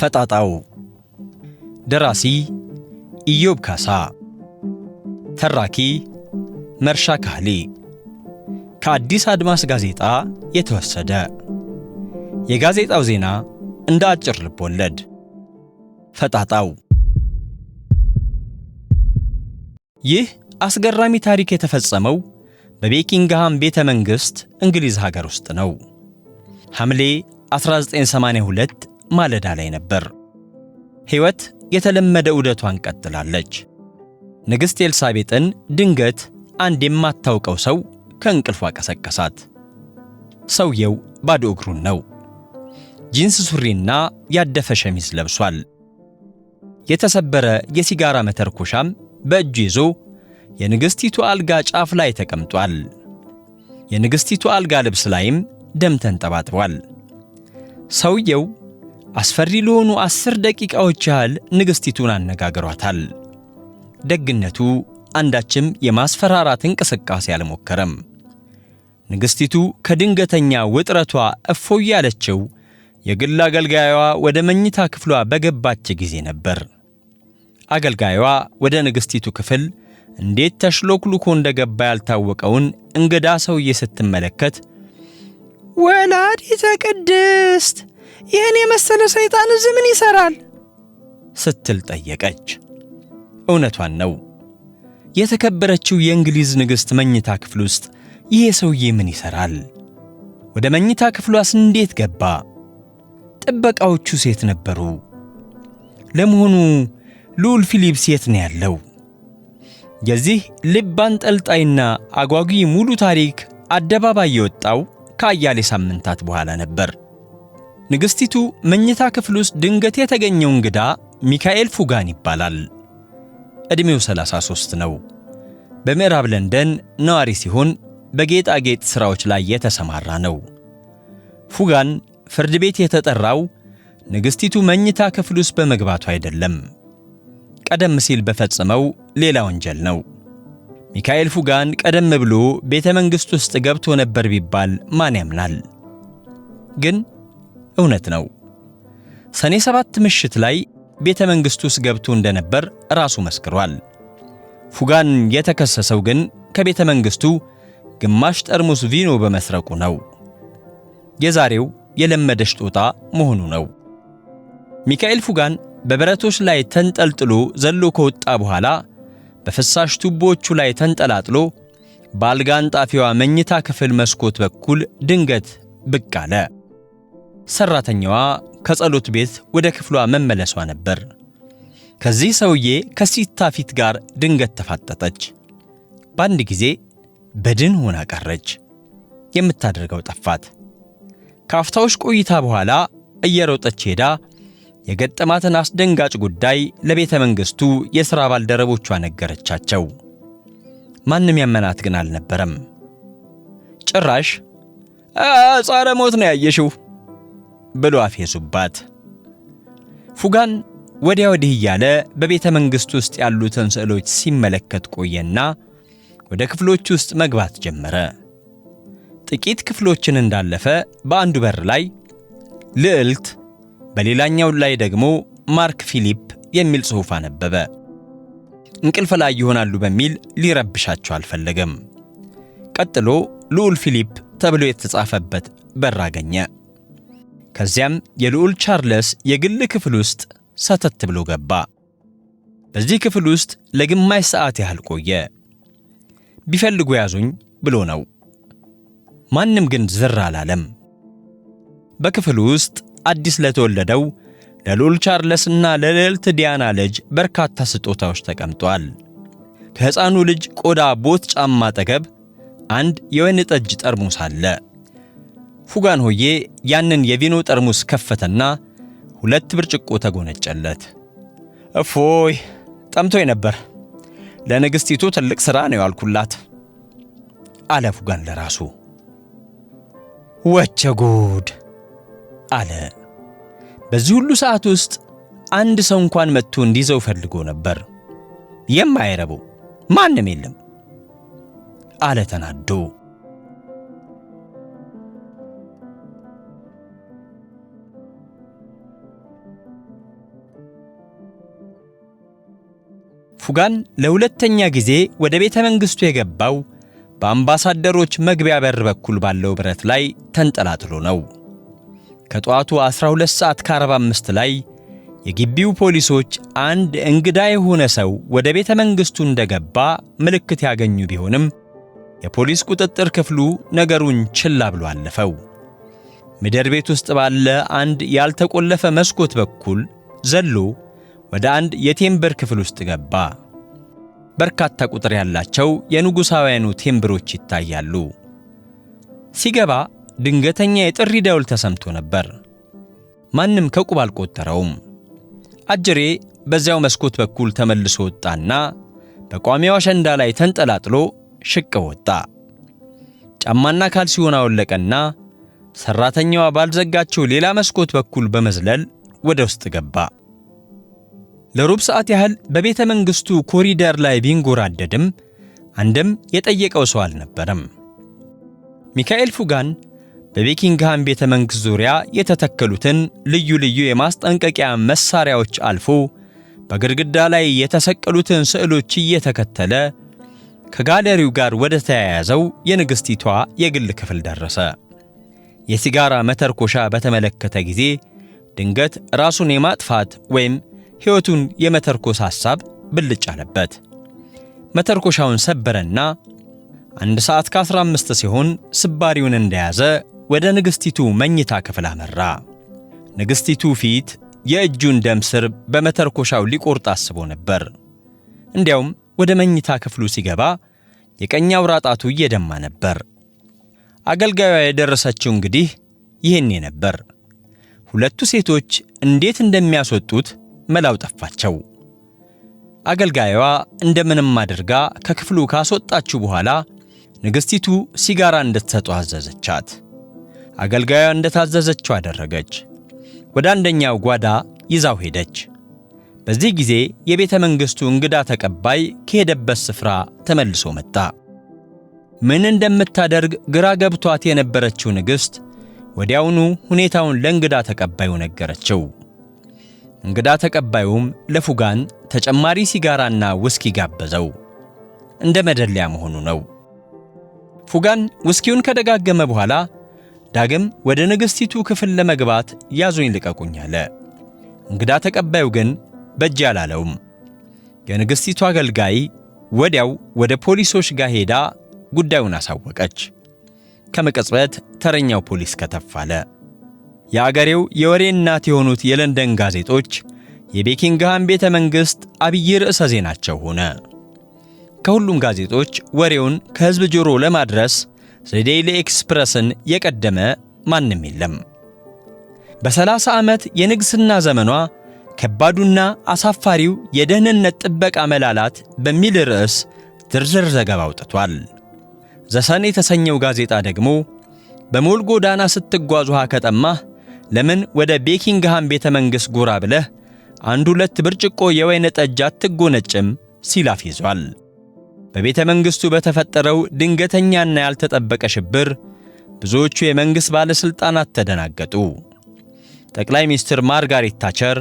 ፈጣጣው ደራሲ ኢዮብ ካሳ ተራኪ መርሻ ካህሌ ከአዲስ አድማስ ጋዜጣ የተወሰደ የጋዜጣው ዜና እንደ አጭር ልቦለድ ፈጣጣው ይህ አስገራሚ ታሪክ የተፈጸመው በቤኪንግሃም ቤተ መንግሥት እንግሊዝ ሀገር ውስጥ ነው። ሐምሌ 1982 ማለዳ ላይ ነበር። ሕይወት የተለመደ ዑደቷን ቀጥላለች። ንግሥት ኤልሳቤጥን ድንገት አንድ የማታውቀው ሰው ከእንቅልፏ ቀሰቀሳት። ሰውየው ባዶ እግሩን ነው። ጂንስ ሱሪና ያደፈ ሸሚዝ ለብሷል። የተሰበረ የሲጋራ መተርኮሻም በእጁ ይዞ የንግሥቲቱ አልጋ ጫፍ ላይ ተቀምጧል። የንግሥቲቱ አልጋ ልብስ ላይም ደም ተንጠባጥቧል። ሰውየው አስፈሪ ለሆኑ 10 ደቂቃዎች ያህል ንግሥቲቱን አነጋግሯታል። ደግነቱ አንዳችም የማስፈራራት እንቅስቃሴ አልሞከረም። ንግሥቲቱ ከድንገተኛ ውጥረቷ እፎይ ያለችው የግል አገልጋዩዋ ወደ መኝታ ክፍሏ በገባች ጊዜ ነበር። አገልጋዩዋ ወደ ንግሥቲቱ ክፍል እንዴት ተሽሎክሉኮ እንደገባ ያልታወቀውን እንግዳ ሰውዬ ስትመለከት ወላዲተ ቅድስት ይህን የመሰለ ሰይጣን እዚህ ምን ይሠራል? ስትል ጠየቀች። እውነቷን ነው። የተከበረችው የእንግሊዝ ንግሥት መኝታ ክፍል ውስጥ ይሄ ሰውዬ ምን ይሠራል? ወደ መኝታ ክፍሏስ እንዴት ገባ? ጥበቃዎቹ ሴት ነበሩ። ለመሆኑ ልዑል ፊሊፕስ የት ነው ያለው? የዚህ ልብ አንጠልጣይና አጓጊ ሙሉ ታሪክ አደባባይ የወጣው ከአያሌ ሳምንታት በኋላ ነበር። ንግሥቲቱ መኝታ ክፍል ውስጥ ድንገት የተገኘው እንግዳ ሚካኤል ፉጋን ይባላል። ዕድሜው 33 ነው። በምዕራብ ለንደን ነዋሪ ሲሆን በጌጣጌጥ ሥራዎች ላይ የተሰማራ ነው። ፉጋን ፍርድ ቤት የተጠራው ንግሥቲቱ መኝታ ክፍል ውስጥ በመግባቱ አይደለም፣ ቀደም ሲል በፈጸመው ሌላ ወንጀል ነው። ሚካኤል ፉጋን ቀደም ብሎ ቤተ መንግሥት ውስጥ ገብቶ ነበር ቢባል ማን ያምናል? ግን እውነት ነው። ሰኔ 7 ምሽት ላይ ቤተ መንግሥት ውስጥ ገብቶ እንደነበር ራሱ መስክሯል። ፉጋን የተከሰሰው ግን ከቤተ መንግሥቱ ግማሽ ጠርሙስ ቪኖ በመስረቁ ነው። የዛሬው የለመደሽ ጦጣ መሆኑ ነው። ሚካኤል ፉጋን በብረቶች ላይ ተንጠልጥሎ ዘሎ ከወጣ በኋላ በፍሳሽ ቱቦዎቹ ላይ ተንጠላጥሎ በአልጋ አንጣፊዋ መኝታ ክፍል መስኮት በኩል ድንገት ብቅ አለ። ሰራተኛዋ ከጸሎት ቤት ወደ ክፍሏ መመለሷ ነበር። ከዚህ ሰውዬ ከሲታ ፊት ጋር ድንገት ተፋጠጠች። በአንድ ጊዜ በድን ሆና ቀረች። የምታደርገው ጠፋት። ከአፍታዎች ቆይታ በኋላ እየሮጠች ሄዳ የገጠማትን አስደንጋጭ ጉዳይ ለቤተ መንግሥቱ የሥራ ባልደረቦቿ ነገረቻቸው። ማንም ያመናት ግን አልነበረም። ጭራሽ ጻረ ሞት ነው ያየሽው ብሎ አፌዙባት። ፉጋን ወዲያ ወዲህ እያለ በቤተ መንግሥት ውስጥ ያሉትን ስዕሎች ሲመለከት ቆየና ወደ ክፍሎች ውስጥ መግባት ጀመረ። ጥቂት ክፍሎችን እንዳለፈ በአንዱ በር ላይ ልዕልት፣ በሌላኛው ላይ ደግሞ ማርክ ፊሊፕ የሚል ጽሑፍ አነበበ። እንቅልፍ ላይ ይሆናሉ በሚል ሊረብሻቸው አልፈለገም። ቀጥሎ ልዑል ፊሊፕ ተብሎ የተጻፈበት በር አገኘ። ከዚያም የልዑል ቻርለስ የግል ክፍል ውስጥ ሰተት ብሎ ገባ። በዚህ ክፍል ውስጥ ለግማሽ ሰዓት ያህል ቆየ። ቢፈልጉ ያዙኝ ብሎ ነው። ማንም ግን ዝር አላለም። በክፍሉ ውስጥ አዲስ ለተወለደው ለልዑል ቻርለስና ለልዕልት ዲያና ልጅ በርካታ ስጦታዎች ተቀምጧል። ከሕፃኑ ልጅ ቆዳ ቦት ጫማ አጠገብ አንድ የወይን ጠጅ ጠርሙስ አለ። ፉጋን ሆዬ ያንን የቪኖ ጠርሙስ ከፈተና 2 ብርጭቆ ተጎነጨለት። እፎይ ጠምቶኝ ነበር። ለንግሥቲቱ ትልቅ ሥራ ነው ያልኩላት አለ ፉጋን ለራሱ። ወቸ ጉድ አለ። በዚህ ሁሉ ሰዓት ውስጥ አንድ ሰው እንኳን መጥቶ እንዲዘው ፈልጎ ነበር። የማይረቡ ማንም የለም አለ ተናዶ። ፉጋን ለሁለተኛ ጊዜ ወደ ቤተ መንግሥቱ የገባው በአምባሳደሮች መግቢያ በር በኩል ባለው ብረት ላይ ተንጠላጥሎ ነው። ከጠዋቱ 12 ሰዓት ከ45 ላይ የግቢው ፖሊሶች አንድ እንግዳ የሆነ ሰው ወደ ቤተ መንግሥቱ እንደገባ ምልክት ያገኙ ቢሆንም የፖሊስ ቁጥጥር ክፍሉ ነገሩን ችላ ብሎ አለፈው። ምድር ቤት ውስጥ ባለ አንድ ያልተቆለፈ መስኮት በኩል ዘሎ ወደ አንድ የቴምብር ክፍል ውስጥ ገባ። በርካታ ቁጥር ያላቸው የንጉሣውያኑ ቴምብሮች ይታያሉ። ሲገባ ድንገተኛ የጥሪ ደውል ተሰምቶ ነበር። ማንም ከቁብ አልቆጠረውም። አጅሬ በዚያው መስኮት በኩል ተመልሶ ወጣና በቋሚው አሸንዳ ላይ ተንጠላጥሎ ሽቅብ ወጣ። ጫማና ካልሲውን አወለቀና ሰራተኛዋ ባልዘጋቸው ሌላ መስኮት በኩል በመዝለል ወደ ውስጥ ገባ። ለሩብ ሰዓት ያህል በቤተ መንግሥቱ ኮሪደር ላይ ቢንጎራደድም አንድም የጠየቀው ሰው አልነበረም። ሚካኤል ፉጋን በቤኪንግሃም ቤተ መንግሥት ዙሪያ የተተከሉትን ልዩ ልዩ የማስጠንቀቂያ መሳሪያዎች አልፎ በግድግዳ ላይ የተሰቀሉትን ስዕሎች እየተከተለ ከጋለሪው ጋር ወደ ተያያዘው የንግሥቲቷ የግል ክፍል ደረሰ። የሲጋራ መተርኮሻ በተመለከተ ጊዜ ድንገት ራሱን የማጥፋት ወይም ሕይወቱን የመተርኮስ ሐሳብ ብልጭ አለበት። መተርኮሻውን ሰበረና 1 ሰዓት ከ15 ሲሆን ስባሪውን እንደያዘ ወደ ንግሥቲቱ መኝታ ክፍል አመራ። ንግሥቲቱ ፊት የእጁን ደም ስር በመተርኮሻው ሊቆርጥ አስቦ ነበር። እንዲያውም ወደ መኝታ ክፍሉ ሲገባ የቀኝ አውራ ጣቱ እየደማ ነበር። አገልጋዩዋ የደረሰችው እንግዲህ ይሄኔ ነበር። ሁለቱ ሴቶች እንዴት እንደሚያስወጡት መላው ጠፋቸው። አገልጋዩዋ እንደምንም አድርጋ ከክፍሉ ካስወጣችው በኋላ ንግሥቲቱ ሲጋራ እንድትሰጠው አዘዘቻት። አገልጋዩዋ እንደታዘዘችው አደረገች። ወደ አንደኛው ጓዳ ይዛው ሄደች። በዚህ ጊዜ የቤተ መንግሥቱ እንግዳ ተቀባይ ከሄደበት ስፍራ ተመልሶ መጣ። ምን እንደምታደርግ ግራ ገብቷት የነበረችው ንግሥት ወዲያውኑ ሁኔታውን ለእንግዳ ተቀባዩ ነገረችው። እንግዳ ተቀባዩም ለፉጋን ተጨማሪ ሲጋራና ውስኪ ጋበዘው። እንደ መደለያ መሆኑ ነው። ፉጋን ውስኪውን ከደጋገመ በኋላ ዳግም ወደ ንግሥቲቱ ክፍል ለመግባት ያዙኝ ልቀቁኝ አለ። እንግዳ ተቀባዩ ግን በእጅ አላለውም። የንግሥቲቱ አገልጋይ ወዲያው ወደ ፖሊሶች ጋር ሄዳ ጉዳዩን አሳወቀች። ከመቀጽበት ተረኛው ፖሊስ ከተፍ አለ። የአገሬው የወሬ እናት የሆኑት የለንደን ጋዜጦች የቤኪንግሃም ቤተ መንግሥት አብይ ርዕሰ ዜናቸው ሆነ። ከሁሉም ጋዜጦች ወሬውን ከሕዝብ ጆሮ ለማድረስ ዘ ዴይሊ ኤክስፕረስን የቀደመ ማንም የለም። በ30 ዓመት የንግሥና ዘመኗ ከባዱና አሳፋሪው የደህንነት ጥበቃ መላላት በሚል ርዕስ ዝርዝር ዘገባ አውጥቷል። ዘሰን የተሰኘው ጋዜጣ ደግሞ በሞል ጎዳና ስትጓዝ ውሃ ከጠማህ ለምን ወደ ቤኪንግሃም ቤተ መንግሥት ጎራ ብለህ 1-2 ብርጭቆ የወይን ጠጅ አትጎነጭም ሲል አፍይዟል። በቤተ መንግሥቱ በተፈጠረው ድንገተኛና ያልተጠበቀ ሽብር ብዙዎቹ የመንግሥት ባለሥልጣናት ተደናገጡ። ጠቅላይ ሚኒስትር ማርጋሬት ታቸር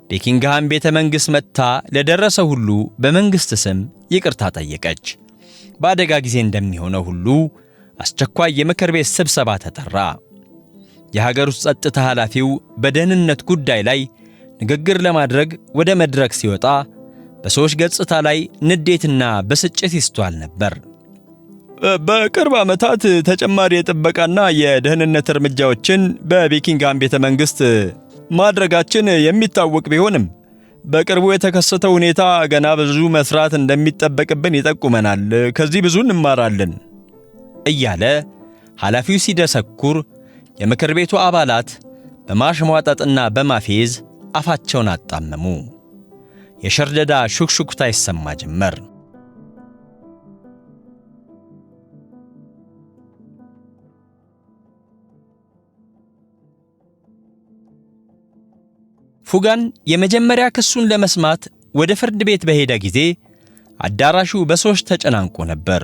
ቤኪንግሃም ቤተ መንግሥት መጥታ ለደረሰ ሁሉ በመንግሥት ስም ይቅርታ ጠየቀች። በአደጋ ጊዜ እንደሚሆነው ሁሉ አስቸኳይ የምክር ቤት ስብሰባ ተጠራ። የሀገር ውስጥ ጸጥታ ኃላፊው በደህንነት ጉዳይ ላይ ንግግር ለማድረግ ወደ መድረክ ሲወጣ በሰዎች ገጽታ ላይ ንዴትና ብስጭት ይስተዋል ነበር። በቅርብ ዓመታት ተጨማሪ የጥበቃና የደህንነት እርምጃዎችን በቤኪንግሃም ቤተ መንግሥት ማድረጋችን የሚታወቅ ቢሆንም በቅርቡ የተከሰተው ሁኔታ ገና ብዙ መስራት እንደሚጠበቅብን ይጠቁመናል። ከዚህ ብዙ እንማራለን እያለ ኃላፊው ሲደሰኩር የምክር ቤቱ አባላት በማሽሟጠጥና በማፌዝ አፋቸውን አጣመሙ። የሸርደዳ ሹክሹክታ ይሰማ ጀመር። ፉጋን የመጀመሪያ ክሱን ለመስማት ወደ ፍርድ ቤት በሄደ ጊዜ አዳራሹ በሰዎች ተጨናንቆ ነበር።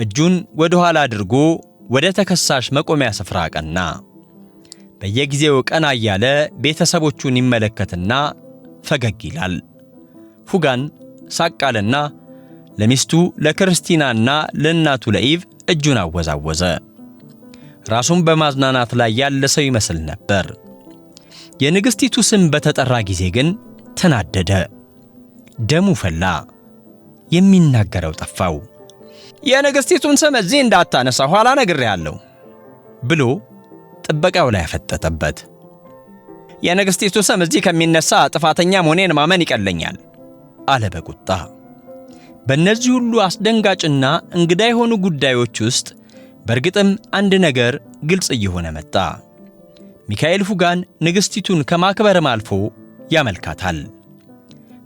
እጁን ወደ ኋላ አድርጎ ወደ ተከሳሽ መቆሚያ ስፍራ አቀና። በየጊዜው ቀና እያለ ቤተሰቦቹን ይመለከትና ፈገግ ይላል። ፉጋን ሳቃለና ለሚስቱ ለክርስቲናና ለእናቱ ለኢቭ እጁን አወዛወዘ። ራሱን በማዝናናት ላይ ያለ ሰው ይመስል ነበር። የንግሥቲቱ ስም በተጠራ ጊዜ ግን ተናደደ። ደሙ ፈላ። የሚናገረው ጠፋው። የንግሥቲቱን ስም እዚህ እንዳታነሳ ኋላ ነግሬሃለሁ ብሎ ጥበቃው ላይ አፈጠጠበት። የንግሥቲቱ ስም እዚህ ከሚነሳ ጥፋተኛ መሆኔን ማመን ይቀለኛል አለ በቁጣ። በእነዚህ ሁሉ አስደንጋጭና እንግዳ የሆኑ ጉዳዮች ውስጥ በእርግጥም አንድ ነገር ግልጽ እየሆነ መጣ። ሚካኤል ፉጋን ንግሥቲቱን ከማክበርም አልፎ ያመልካታል።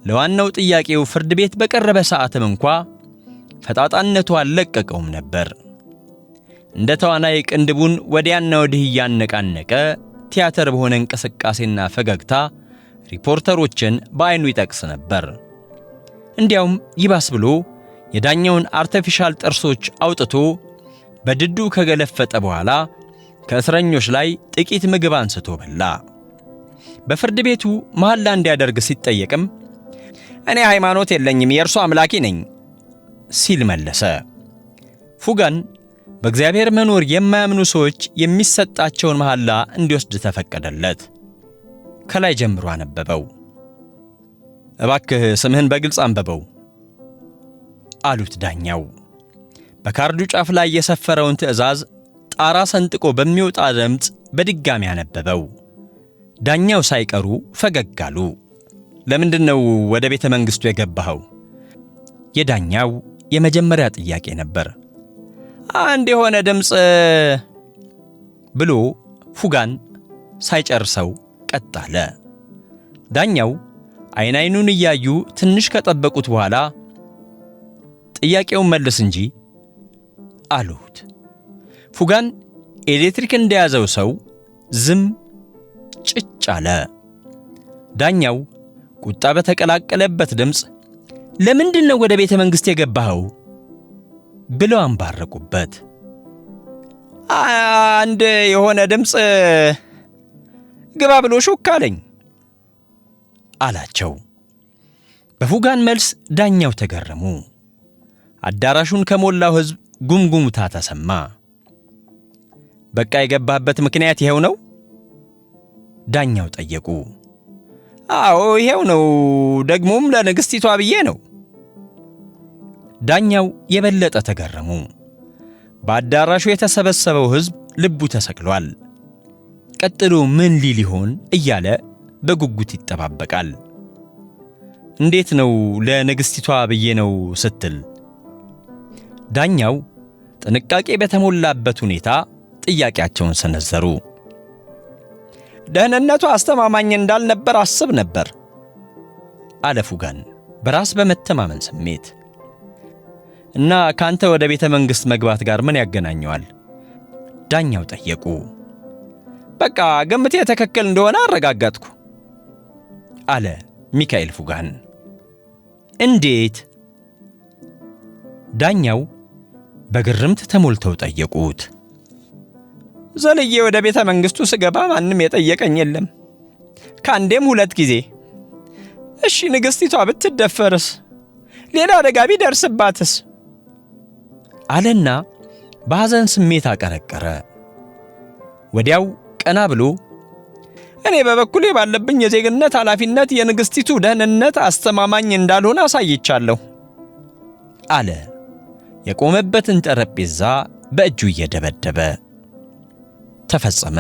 ለዋናው ጥያቄው ፍርድ ቤት በቀረበ ሰዓትም እንኳ ፈጣጣነቱ አልለቀቀውም ነበር። እንደ ተዋናይ ቅንድቡን ወዲያና ወዲህ እያነቃነቀ ቲያትር በሆነ እንቅስቃሴና ፈገግታ ሪፖርተሮችን በዓይኑ ይጠቅስ ነበር። እንዲያውም ይባስ ብሎ የዳኛውን አርቲፊሻል ጥርሶች አውጥቶ በድዱ ከገለፈጠ በኋላ ከእስረኞች ላይ ጥቂት ምግብ አንስቶ በላ። በፍርድ ቤቱ መሐላ እንዲያደርግ ሲጠየቅም እኔ ሃይማኖት የለኝም የእርሱ አምላኪ ነኝ ሲል መለሰ። ፉጋን በእግዚአብሔር መኖር የማያምኑ ሰዎች የሚሰጣቸውን መሐላ እንዲወስድ ተፈቀደለት። ከላይ ጀምሮ አነበበው። እባክህ ስምህን በግልጽ አንበበው አሉት ዳኛው። በካርዱ ጫፍ ላይ የሰፈረውን ትዕዛዝ ጣራ ሰንጥቆ በሚወጣ ድምፅ በድጋሚ አነበበው። ዳኛው ሳይቀሩ ፈገግ አሉ። ለምንድነው ወደ ቤተ መንግሥቱ የገባኸው? የዳኛው የመጀመሪያ ጥያቄ ነበር። አንድ የሆነ ድምፅ ብሎ ፉጋን ሳይጨርሰው ቀጥ አለ። ዳኛው አይን አይኑን እያዩ ትንሽ ከጠበቁት በኋላ ጥያቄውን መልስ እንጂ አሉት። ፉጋን ኤሌክትሪክ እንደያዘው ሰው ዝም ጭጭ አለ። ዳኛው ቁጣ በተቀላቀለበት ድምፅ ለምንድነው ወደ ቤተ መንግሥት የገባኸው ብለው አንባረቁበት። አንድ የሆነ ድምፅ ግባ ብሎ ሹክ አለኝ አላቸው። በፉጋን መልስ ዳኛው ተገረሙ። አዳራሹን ከሞላው ሕዝብ ጉምጉምታ ተሰማ። በቃ የገባህበት ምክንያት ይሄው ነው? ዳኛው ጠየቁ። አዎ ይሄው ነው፣ ደግሞም ለንግሥቲቷ ብዬ ነው። ዳኛው የበለጠ ተገረሙ። በአዳራሹ የተሰበሰበው ሕዝብ ልቡ ተሰቅሏል። ቀጥሎ ምን ሊል ይሆን እያለ በጉጉት ይጠባበቃል። እንዴት ነው ለንግሥቲቷ ብዬ ነው ስትል? ዳኛው ጥንቃቄ በተሞላበት ሁኔታ ጥያቄያቸውን ሰነዘሩ። ደህንነቱ አስተማማኝ እንዳልነበር አስብ ነበር አለ ፉጋን በራስ በመተማመን ስሜት። እና ካንተ ወደ ቤተ መንግሥት መግባት ጋር ምን ያገናኘዋል? ዳኛው ጠየቁ። በቃ ግምቴ ትክክል እንደሆነ አረጋጋጥኩ አለ ሚካኤል ፉጋን። እንዴት? ዳኛው በግርምት ተሞልተው ጠየቁት። ዘልዬ ወደ ቤተ መንግሥቱ ስገባ ማንም የጠየቀኝ የለም። ከአንዴም 2 ጊዜ። እሺ ንግሥቲቷ ብትደፈርስ? ሌላ አደጋ ቢደርስባትስ? አለና በሐዘን ስሜት አቀረቀረ። ወዲያው ቀና ብሎ እኔ በበኩሌ ባለብኝ የዜግነት ኃላፊነት የንግሥቲቱ ደህንነት አስተማማኝ እንዳልሆነ አሳይቻለሁ አለ የቆመበትን ጠረጴዛ በእጁ እየደበደበ። ተፈጸመ።